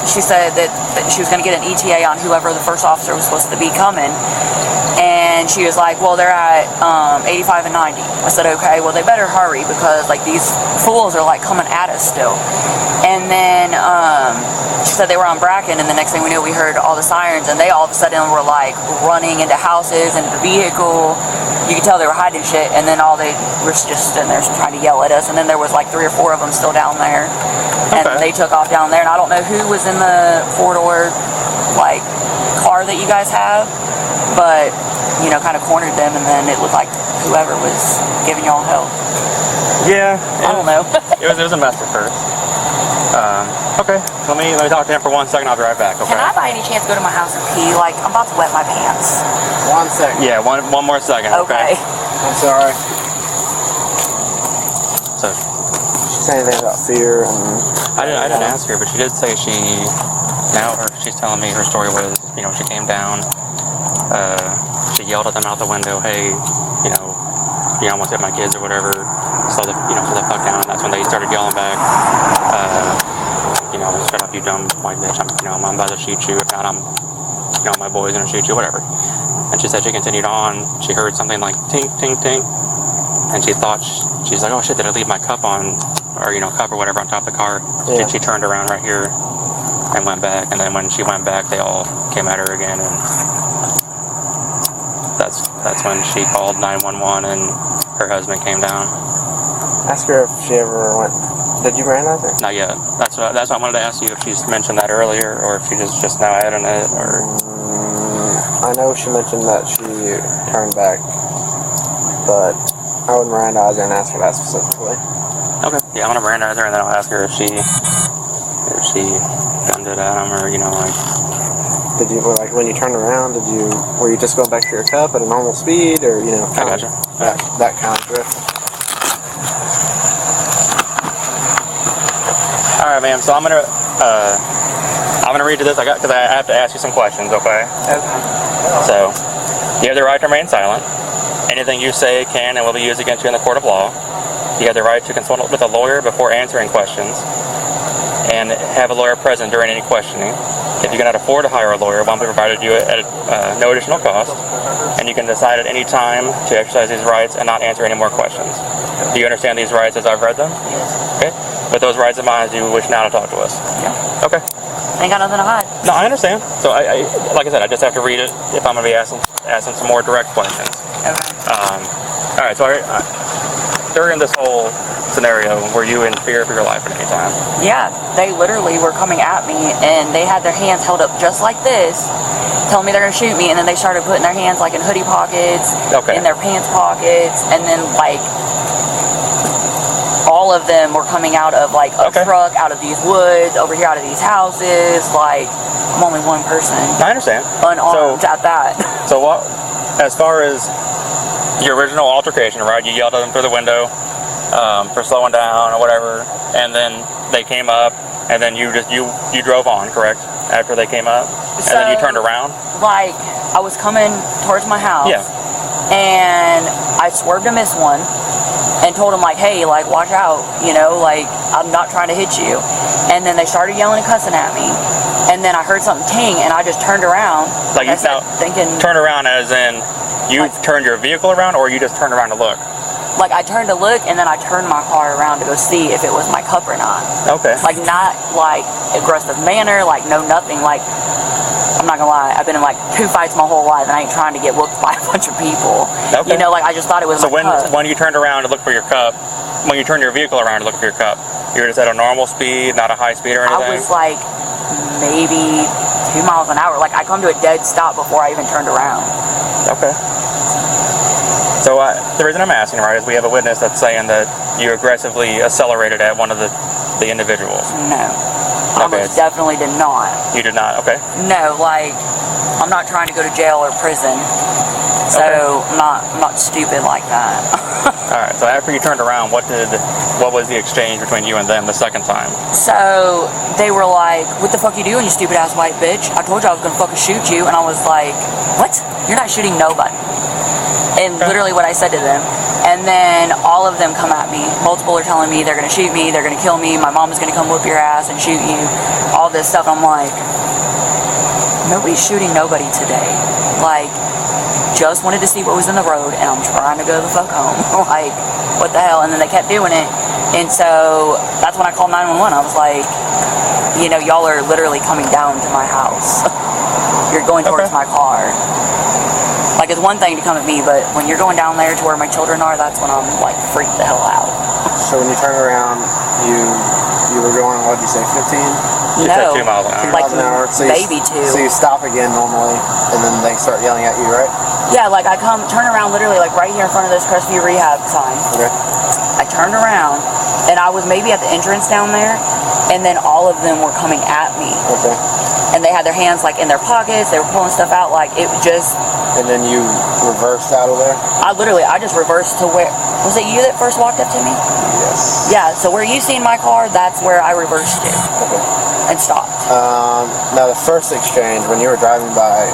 she said that she was going to get an ETA on whoever the first officer was supposed to be coming. And she was like, well, they're at 85 and 90. I said, okay, well, they better hurry because, like, these fools are, like, coming at us still. And then she said they were on Bracken, and the next thing we knew, we heard all the sirens, and they all of a sudden were, like, running into houses, into the vehicle. You could tell they were hiding shit, and then all they were just sitting there trying to yell at us. And then there was, like, 3 or 4 of them still down there. And they took off down there, and I don't know who was in the 4-door, like, car that you guys have, but, you know, kind of cornered them, and then it looked like whoever was giving y'all help. Yeah. I don't know. it was a mess at first. Okay, let me talk to him for 1 second, I'll be right back, okay? Can I by any chance go to my house and pee? Like, I'm about to wet my pants. 1 second. Yeah, one more second, okay? I'm sorry. So, she's saying anything about fear and... I didn't ask her, but she did say she's telling me her story was, you know, she came down, she yelled at them out the window, hey, you almost hit my kids or whatever, slow the fuck down. That's when they started yelling back, shut up, you dumb white bitch, I'm about to shoot you, if not, my boy's gonna shoot you, whatever. And she said she continued on, she heard something like tink, tink, tink, and she thought, she's like, oh shit, did I leave my cup on, or, cup or whatever on top of the car? Yeah. And she turned around right here and went back, and then when she went back, they all came at her again, and that's when she called 911 and her husband came down. Ask her if she ever went. Did you Brandeis her? Not yet. That's what I wanted to ask you, if she's mentioned that earlier, or if she just now adding it, or... I know she mentioned that she turned back, but I would Mirandize her and ask her that specifically. Okay. Yeah, I'm gonna Mirandize her, and then I'll ask her if she gunned it at him, or Did you, like, when you turned around, were you just going back to your cup at a normal speed, or, I gotcha. that kind of drift? Alright, ma'am, so I'm gonna read you this, because I have to ask you some questions, okay? Okay. So, you have the right to remain silent. Anything you say can and will be used against you in the court of law. You have the right to consult with a lawyer before answering questions, and have a lawyer present during any questioning. If you cannot afford to hire a lawyer, one will be provided you at no additional cost, and you can decide at any time to exercise these rights and not answer any more questions. Do you understand these rights as I've read them? Yes. Okay. With those rights of mine, you wish now to talk to us. Yeah. Okay. Ain't got nothing to hide. No, I understand. So I like I said, I just have to read it if I'm gonna be asking some more direct questions. Okay. All right. So during this whole scenario, were you in fear for your life at any time? Yeah, they literally were coming at me, and they had their hands held up just like this, telling me they're gonna shoot me, and then they started putting their hands like in hoodie pockets, in their pants pockets, and then like all of them were coming out of like a truck, out of these woods, over here out of these houses. Like, I'm only one person. I understand. Unarmed at that. So what, as far as your original altercation, right? You yelled at them through the window for slowing down or whatever, and then they came up, and then you drove on, correct? After they came up, and then you turned around. Like, I was coming towards my house, and I swerved to miss one. And told him like, hey, like, watch out, you know, like, I'm not trying to hit you. And then they started yelling and cussing at me. And then I heard something ting, and I just turned around. Like, you thinking turn around as in you turned your vehicle around, or you just turned around to look? Like, I turned to look, and then I turned my car around to go see if it was my cup or not. Okay. Like, not like aggressive manner, like no nothing. Like, I'm not gonna lie, I've been in like 2 fights my whole life, and I ain't trying to get whooped by a bunch of people. Okay. You know, like, I just thought it was so my cup. when you turned around to look for your cup, when you turned your vehicle around to look for your cup, you were just at a normal speed, not a high speed or anything? I was like maybe 2 miles an hour. Like, I come to a dead stop before I even turned around. Okay. So the reason I'm asking, right, is we have a witness that's saying that you aggressively accelerated at one of the individuals. No. I most definitely did not. You did not? Okay. No, like, I'm not trying to go to jail or prison. So I'm not stupid like that. Alright, so after you turned around, what was the exchange between you and them the second time? So they were like, what the fuck you doing, you stupid ass white bitch? I told you I was gonna fucking shoot you. And I was like, what? You're not shooting nobody. And literally what I said to them. And then all of them come at me. Multiple are telling me they're gonna shoot me, they're gonna kill me, my mom is gonna come whoop your ass and shoot you. All this stuff. I'm like, nobody's shooting nobody today. Like, just wanted to see what was in the road, and I'm trying to go the fuck home. Like, what the hell? And then they kept doing it. And so that's when I called 911. I was like, you know, y'all are literally coming down to my house. You're going towards my car. Like, it's one thing to come at me, but when you're going down there to where my children are, that's when I'm like freaked the hell out. So when you turn around, you were going, what did you say, 15? You said 2 miles an hour. Like, So maybe 2. So you stop again normally, and then they start yelling at you, right? Yeah, like I turn around literally like right here in front of this Crestview rehab sign. Okay. I turned around, and I was maybe at the entrance down there, and then all of them were coming at me. Okay. And they had their hands like in their pockets, they were pulling stuff out, like it just... And then you reversed out of there? I just reversed to where... Was it you that first walked up to me? Yes. Yeah, so where you seen my car, that's where I reversed to. Okay. And stopped. Now the first exchange, when you were driving by,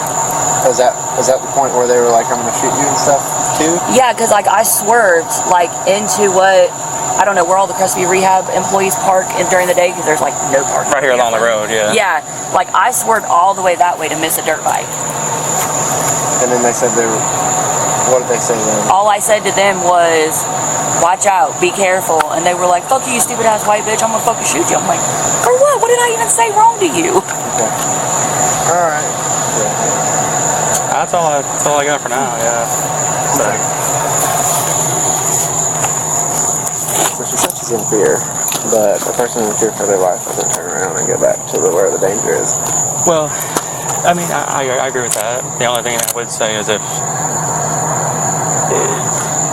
was that the point where they were like, I'm gonna shoot you and stuff too? Yeah, because like I swerved like into what... I don't know where all the Crestview rehab employees park during the day, because there's like no parking. Right here along the road, yeah. Yeah, like I swerved all the way that way to miss a dirt bike. And then they said what did they say then? All I said to them was, watch out, be careful. And they were like, fuck you, stupid ass white bitch, I'm gonna fucking shoot you. I'm like, for what? What did I even say wrong to you? Okay. Alright. Yeah. That's all I got for now, yeah. So she said she's in fear, but a person in fear for their life doesn't turn around and go back to where the danger is. Well, I mean, I agree with that. The only thing I would say is if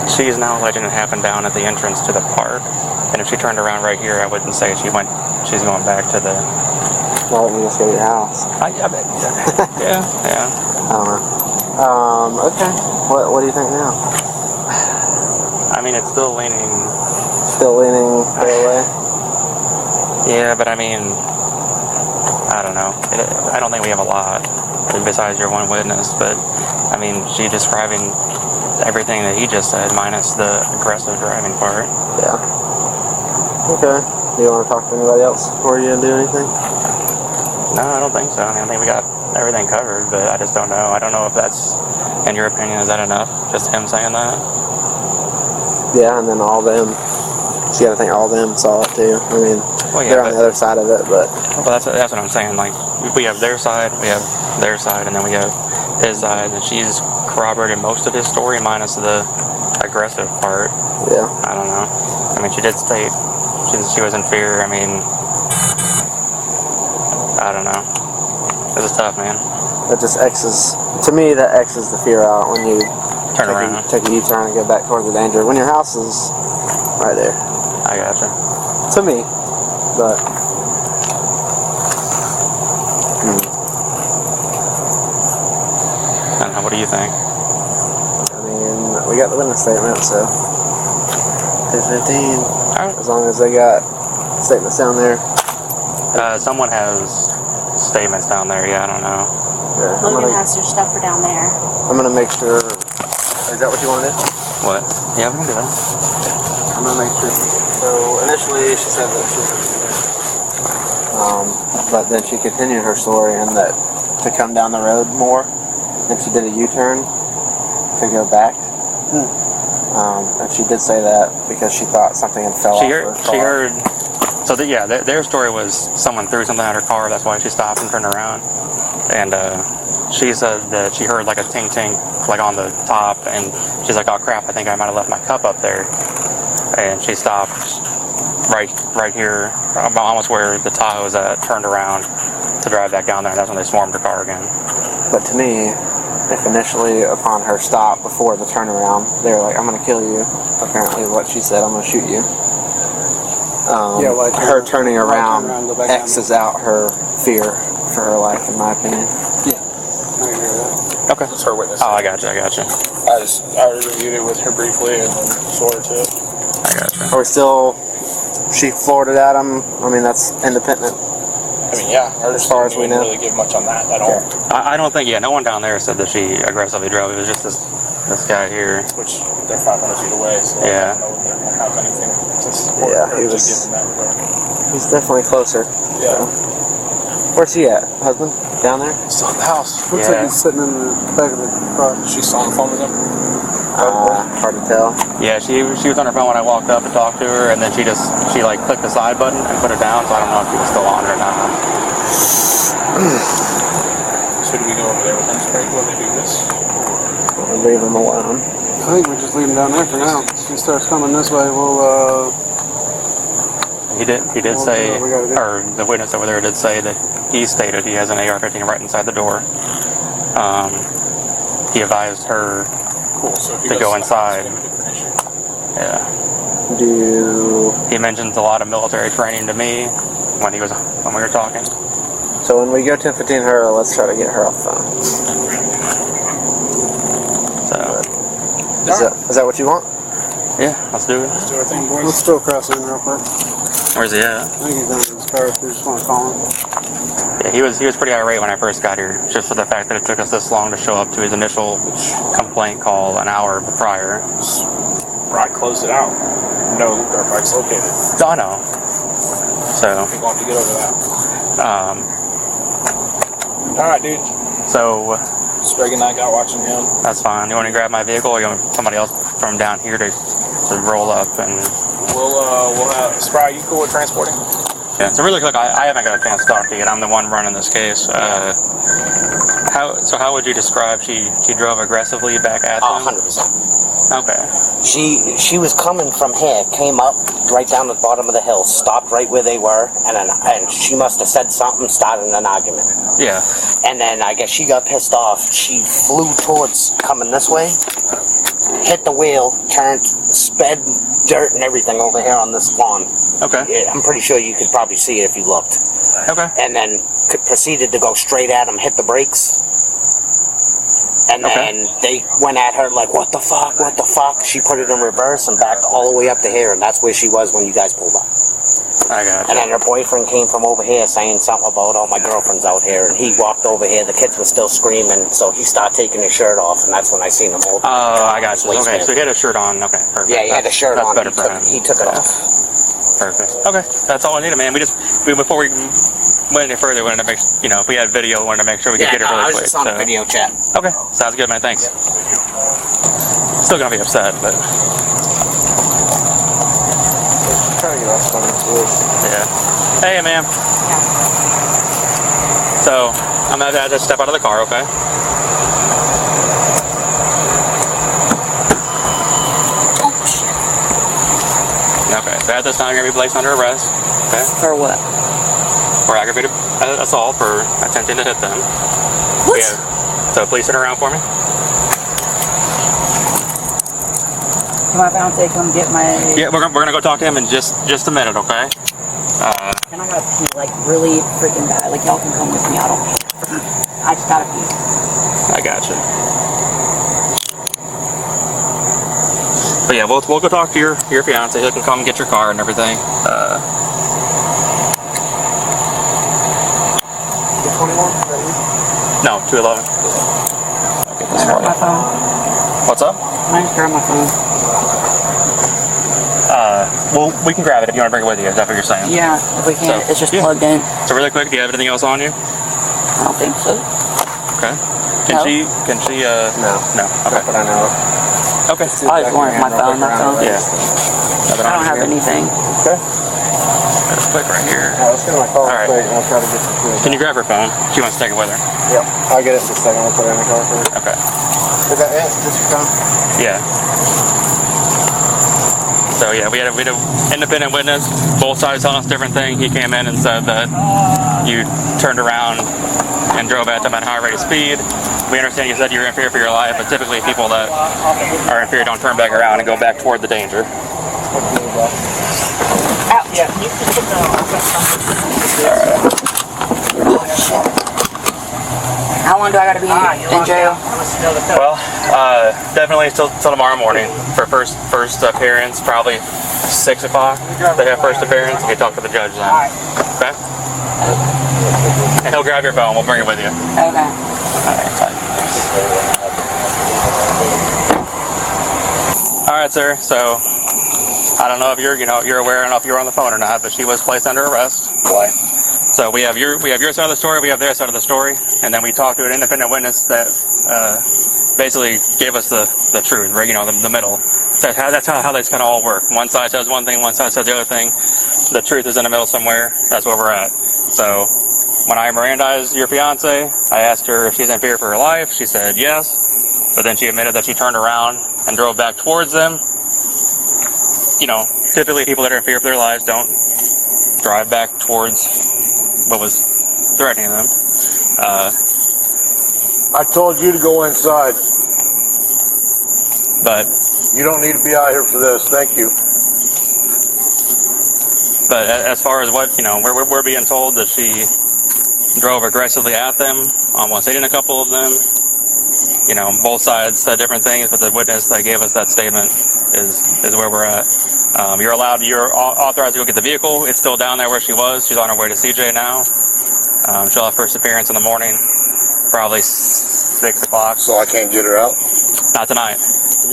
she is now alleging it happened down at the entrance to the park, and if she turned around right here, I wouldn't say she's going back to the... Well, let me just go to your house. Yeah. I don't know. Okay. What do you think now? I mean, it's still leaning... Still leaning their way? Yeah, but I mean, I don't know. I don't think we have a lot besides your one witness, but I mean, she's describing everything that he just said minus the aggressive driving part. Yeah. Okay. Do you want to talk to anybody else before you do anything? No, I don't think so. I mean, I think we got everything covered, but I just don't know. I don't know if that's, in your opinion, is that enough? Just him saying that? Yeah, and then all them So you gotta think all of them saw it too. I mean, Well, yeah, they're on the other side of it, but that's what I'm saying. Like, we have their side, we have their side, and then we have his side, and she's corroborated most of his story minus the aggressive part. yeah. I don't know. I mean, she did state she was in fear. I mean, I don't know. This is tough, man. That just X's, to me, that X's the fear out when you Turn around. take a U-turn and go back toward the danger. When your house is right there. I gotcha. To me, but I don't know. What do you think? I mean, we got the witness statement, so 15. As long as they got statements down there. Someone has statements down there. Yeah, I don't know. Yeah, Logan has their stuff for down there. I'm gonna make sure. Is that what you want to do? What? Yeah, we can do that. I'm gonna make sure. So initially, she said that she was but then she continued her story and that to come down the road more, and she did a U-turn to go back. And she did say that because she thought something had fell off her car. She heard. So their story was someone threw something at her car. That's why she stopped and turned around. And she said that she heard like a ting ting like on the top, and she's like, "Oh crap! I think I might have left my cup up there." And she stopped right here, almost where the Tahoe is at. Turned around to drive back down there. And that's when they swarmed her car again. But to me, if initially upon her stop before the turnaround, they were like, "I'm gonna kill you." Apparently, what she said, "I'm gonna shoot you." Her turning around X's out her fear for her life, in my opinion. Yeah, I agree with that. Okay. It's her witness. Oh, I got you. I reviewed it with her briefly and then swore to it. I got you. Are we still? She floored it at him. I mean, that's independent. I mean, yeah. As far as we know. Didn't really give much on that at all. I don't think. Yeah, no one down there said that she aggressively drove. It was just this guy here. Which they're 500 feet away, so Yeah. I don't know if they're going to have anything to support Yeah, her he to was- give in that regard. He's definitely closer. Yeah. So. Where's he at? Husband? Down there? Still in the house. Looks like he's sitting in the back of the car. She's on the phone with him. Hard to tell. Yeah, she was on her phone when I walked up and talked to her, and then she like clicked the side button and put it down. So I don't know if she was still on or not. So do we go over there with him straight when they do this? We'll leave him alone. I think we just leave him down there for now. If he starts coming this way, we'll He did Well, say, yeah, we gotta do- or the witness over there did say that he stated he has an AR-15 right inside the door. He advised her Cool. So if he to goes go to the house, inside. we have a different issue. Yeah. He mentions a lot of military training to me when we were talking. So when we go 10-15 her, let's try to get her off the phone. So. Is that what you want? Yeah, let's do it. Let's do our thing, boys. Let's throw Cross in real quick. Where's he at? I think he's down in his car. If you just want to call him. Yeah, he was pretty irate when I first got here, just for the fact that it took us this long to show up to his initial complaint call an hour prior. Where I closed it out. No dirt bike's located. So I know. So. We're going to get over that. All right, dude. So. Sprague and I got watching him. That's fine. You want to grab my vehicle, or you want somebody else from down here to roll up and? We'll have Sprague. You cool with transporting? Yeah. So really quick, I haven't got a chance to talk to you. I'm the one running this case. How would you describe she drove aggressively back at them? 100%. Okay. She was coming from here, came up right down the bottom of the hill, stopped right where they were, and she must have said something, started an argument. Yeah. And then I guess she got pissed off. She flew towards coming this way, hit the wheel, turned, sped dirt and everything over here on this lawn. Okay. Yeah, I'm pretty sure you could probably see it if you looked. Okay. And then proceeded to go straight at him, hit the brakes. And then they went at her like, what the fuck? She put it in reverse and backed all the way up to here, and that's where she was when you guys pulled up. I got it. And then her boyfriend came from over here saying something about, oh, my girlfriend's out here, and he walked over here, the kids were still screaming, so he started taking his shirt off, and that's when I seen him hold. Oh, I got you. Okay, so he had a shirt on. Okay, perfect. Yeah, he had a shirt on. That's better for him. He took it off. Perfect. Okay, that's all I needed, man. Before we went any further, we wanted to make, if we had video, we wanted to make sure we could get it really I was quick. just on a video chat. Okay, sounds good, man. Thanks. Still gonna be upset, but. Yeah. Hey, ma'am. So, I'm gonna have to step out of the car, okay? Oh, shit. Okay, so at this time, you're gonna be placed under arrest. Okay? For what? For aggravated assault for attempting to hit them. What? So please turn around for me. Can my fiance come get my... Yeah, we're gonna go talk to him in just a minute, okay? And I gotta pee, like, really freaking bad. Like, y'all can come with me. I don't care. I just gotta pee. I gotcha. But yeah, we'll go talk to your fiance. He can come get your car and everything. 21? No, 211. Okay, Can I grab my phone? What's up? Can I just grab my phone? Well, we can grab it if you want to bring it with you. Is that what you're saying? Yeah, if we can. It's just plugged in. So really quick, do you have anything else on you? I don't think so. Okay. Can she, No. No. Okay. But I know. Okay. I just wanted my phone, that's all. Yeah. I don't have anything. Okay. Let's click right here. Let's get in my car All right. quick and I'll try to get some food. Can you grab her phone? She wants to take it with her. Yep. I'll get it in just a second. I'll put it in the car for you. Okay. Is that it? Just your phone? Yeah. So yeah, we had an independent witness. Both sides telling us different things. He came in and said that you turned around and drove at them at a high rate of speed. We understand you said you're in fear for your life, but typically people that are in fear don't turn back around and go back toward the danger. Yeah, you can sit down. How long do I gotta be in jail? Well, definitely till tomorrow morning for first appearance, probably 6 o'clock. They have first appearance. You can talk to the judge then. Okay? And he'll grab your phone. We'll bring it with you. Okay. All right, sir. So I don't know if you're aware enough if you're on the phone or not, but she was placed under arrest. Why? So we have your side of the story, we have their side of the story, and then we talked to an independent witness that basically gave us the truth, right? You know, the middle. So that's how this kind of all work. One side says one thing, one side says the other thing. The truth is in the middle somewhere. That's where we're at. So when I Mirandized your fiance, I asked her if she's in fear for her life. She said yes, but then she admitted that she turned around and drove back towards them. You know, typically people that are in fear for their lives don't drive back towards what was threatening them. I told you to go inside. But you don't need to be out here for this. Thank you. But as far as what, you know, we're being told that she drove aggressively at them, almost hitting a couple of them. You know, both sides said different things, but the witness that gave us that statement is where we're at. You're authorized to go get the vehicle. It's still down there where she was. She's on her way to CJ now. She'll have first appearance in the morning, probably 6 o'clock. So I can't get her out? Not tonight.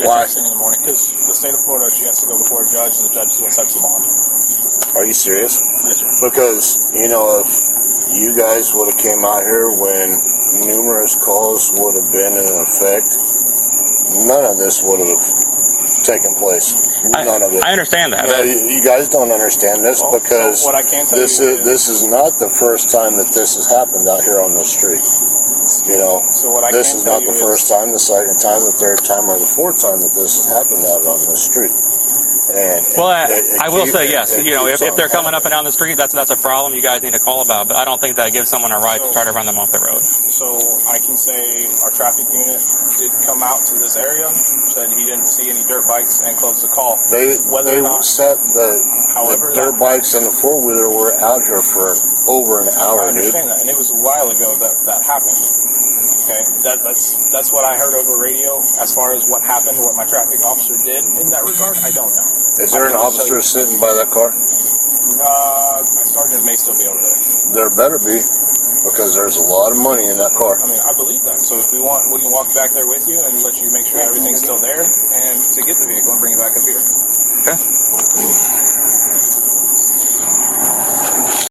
Why? In the morning, because the state of Florida, she has to go before a judge, and the judge is what sets the bond. Are you serious? Yes, sir. Because, you know, if you guys would have came out here when numerous calls would have been in effect, none of this would have taken place. None of it. I understand that. You guys don't understand this because so what I can tell this is not the first time that this has happened out here on the street. You know, so what I this can is tell not the you first time, the second time, the third time, or the fourth time that this has happened out on the street. And well, I will say yes. You know, if they're coming up and down the street, that's a problem you guys need to call about. But I don't think that gives someone a right to try to run them off the road. So I can say our traffic unit did come out to this area, said he didn't see any dirt bikes, and closed the call. They set the dirt bikes and the four-wheeler were out here for over an hour, I understand that, and it was a while ago that happened. Okay, that's what I heard over radio. As far as what happened, what my traffic officer did in that regard, I don't know. Is there an officer sitting by that car? My sergeant may still be over there. There better be, because there's a lot of money in that car. I mean, I believe that. So if we want, we can walk back there with you and let you make sure everything's still there, and to get the vehicle and bring it back up here. Okay.